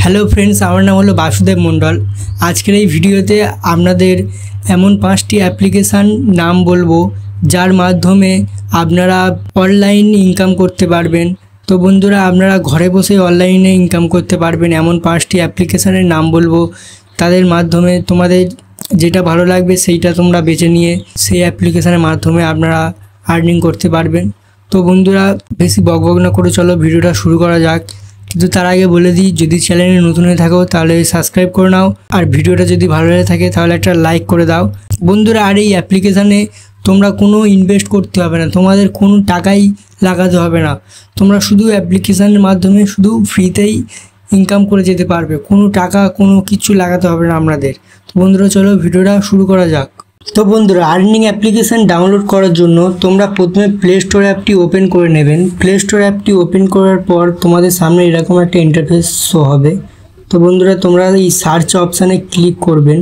Hello friends, আমার নাম হলো বাসুদেব মণ্ডল। আজকের এই ভিডিওতে আপনাদের এমন 5টি অ্যাপ্লিকেশান নাম বলবো যার মাধ্যমে আপনারা অনলাইন ইনকাম করতে পারবেন। তো বন্ধুরা, আপনারা ঘরে বসে অনলাইনে ইনকাম করতে পারবেন এমন 5টি অ্যাপ্লিকেশানের নাম বলবো। তাদের মাধ্যমে তোমাদের যেটা ভালো লাগবে সেইটা তোমরা বেছে নিয়ে সেই অ্যাপ্লিকেশানের মাধ্যমে আপনারা আর্নিং করতে পারবেন। তো বন্ধুরা, বেশি বকবক না করে চলো ভিডিওটা শুরু করা যাক। কিন্তু তার আগে বলে দিই, যদি চ্যানেলে নতুন হয়ে থাকো তাহলে সাবস্ক্রাইব করে নাও, আর ভিডিওটা যদি ভালো লেগে থাকে তাহলে একটা লাইক করে দাও বন্ধুরা। আর এই অ্যাপ্লিকেশানে তোমরা কোনো ইনভেস্ট করতে হবে না, তোমাদের কোনো টাকাই লাগাতে হবে না। তোমরা শুধু অ্যাপ্লিকেশানের মাধ্যমে শুধু ফ্রিতেই ইনকাম করে যেতে পারবে, কোনো টাকা কোনো কিছু লাগাতে হবে না আপনাদের। তো বন্ধুরা, চলো ভিডিওটা শুরু করা যাক। তো বন্ধুরা, আর্নিং অ্যাপ্লিকেশান ডাউনলোড করার জন্য তোমরা প্রথমে প্লে স্টোর অ্যাপটি ওপেন করে নেবেন। প্লে স্টোর অ্যাপটি ওপেন করার পর তোমাদের সামনে এরকম একটা ইন্টারফেস শো হবে। তো বন্ধুরা, তোমরা এই সার্চ অপশানে ক্লিক করবেন।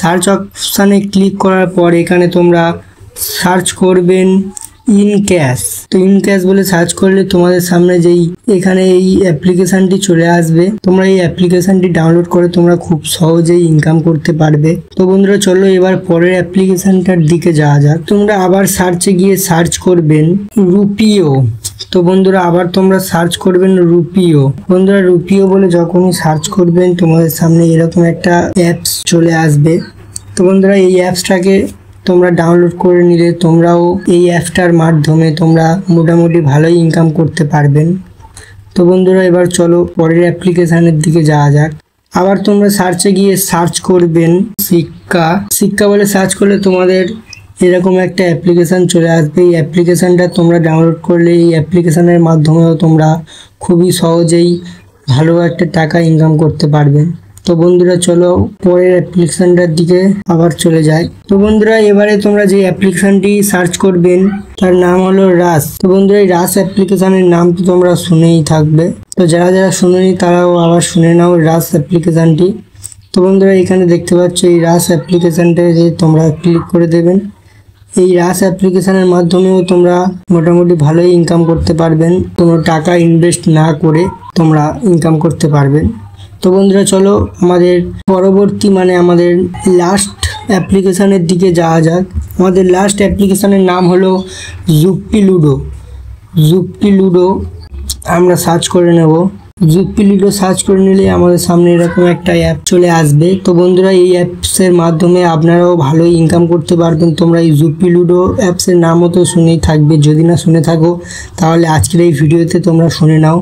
সার্চ অপশানে ক্লিক করার পর এখানে তোমরা সার্চ করবেন ইন ক্যাশ। তো ইন ক্যাশ বলে সার্চ করলে তোমাদের সামনে যেই এখানে এই অ্যাপ্লিকেশানটি চলে আসবে। তোমরা এই অ্যাপ্লিকেশানটি ডাউনলোড করে তোমরা খুব সহজেই ইনকাম করতে পারবে। তো বন্ধুরা, চলো এবার পরের অ্যাপ্লিকেশানটার দিকে যাওয়া যাক। তোমরা আবার সার্চে গিয়ে সার্চ করবেন রুপিও। তো বন্ধুরা, আবার তোমরা সার্চ করবেন রুপিও। বন্ধুরা, রুপিও বলে যখনই সার্চ করবেন তোমাদের সামনে এরকম একটা অ্যাপস চলে আসবে। তো বন্ধুরা, এই অ্যাপসটাকে তোমরা ডাউনলোড করে নিলে তোমরাও এই অ্যাপটার মাধ্যমে তোমরা মোটামুটি ভালোই ইনকাম করতে পারবেন। তো বন্ধুরা, এবার চলো পরের অ্যাপ্লিকেশানের দিকে যাওয়া যাক। আবার তোমরা সার্চে গিয়ে সার্চ করবেন শিক্ষা বলে সার্চ করলে তোমাদের এরকম একটা অ্যাপ্লিকেশান চলে আসবে। এই অ্যাপ্লিকেশানটা তোমরা ডাউনলোড করলে এই অ্যাপ্লিকেশানের মাধ্যমেও তোমরা খুবই সহজেই ভালো একটা টাকা ইনকাম করতে পারবেন। তো বন্ধুরা, চলো পরের অ্যাপ্লিকেশানটার দিকে আবার চলে যাই। তো বন্ধুরা, এবারে তোমরা যে অ্যাপ্লিকেশানটি সার্চ করবেন তার নাম হলো রাস। তো বন্ধুরা, এই রাস অ্যাপ্লিকেশানের নাম তো তোমরা শুনেই থাকবে। তো যারা যারা শুনেনি তারাও আবার শুনে নাও রাস অ্যাপ্লিকেশানটি। তো বন্ধুরা, এখানে দেখতে পাচ্ছ এই রাস অ্যাপ্লিকেশানটা যে তোমরা ক্লিক করে দেবেন। এই রাস অ্যাপ্লিকেশানের মাধ্যমেও তোমরা মোটামুটি ভালোই ইনকাম করতে পারবেন, কোনো টাকা ইনভেস্ট না করে তোমরা ইনকাম করতে পারবেন। তো বন্ধুরা, চলো আমাদের পরবর্তী আমাদের লাস্ট অ্যাপ্লিকেশানের দিকে যাওয়া যাক। আমাদের লাস্ট অ্যাপ্লিকেশানের নাম হলো জুপ্পি লুডো। আমরা সার্চ করে নেব। জুপ্পি লুডো সার্চ করে নিলে আমাদের সামনে এরকম একটা অ্যাপ চলে আসবে। তো বন্ধুরা, এই অ্যাপসের মাধ্যমে আপনারাও ভালোই ইনকাম করতে পারবেন। তোমরা এই জুপ্পি লুডো অ্যাপসের নামও তো শুনেই থাকবে, যদি না শুনে থাকো তাহলে আজকের এই ভিডিওতে তোমরা শুনে নাও।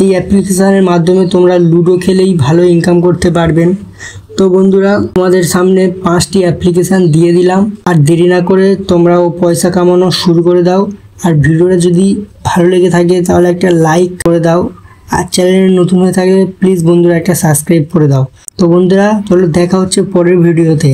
এই অ্যাপ্লিকেশানের মাধ্যমে তোমরা লুডো খেলেই ভালো ইনকাম করতে পারবেন। তো বন্ধুরা, তোমাদের সামনে 5টি অ্যাপ্লিকেশান দিয়ে দিলাম, আর দেরি না করে তোমরাও পয়সা কামানো শুরু করে দাও। আর ভিডিওটা যদি ভালো লেগে থাকে তাহলে একটা লাইক করে দাও, আর চ্যানেলে নতুন হয়ে থাকে প্লিজ বন্ধুরা একটা সাবস্ক্রাইব করে দাও। তো বন্ধুরা, চলো দেখা হচ্ছে পরের ভিডিওতে।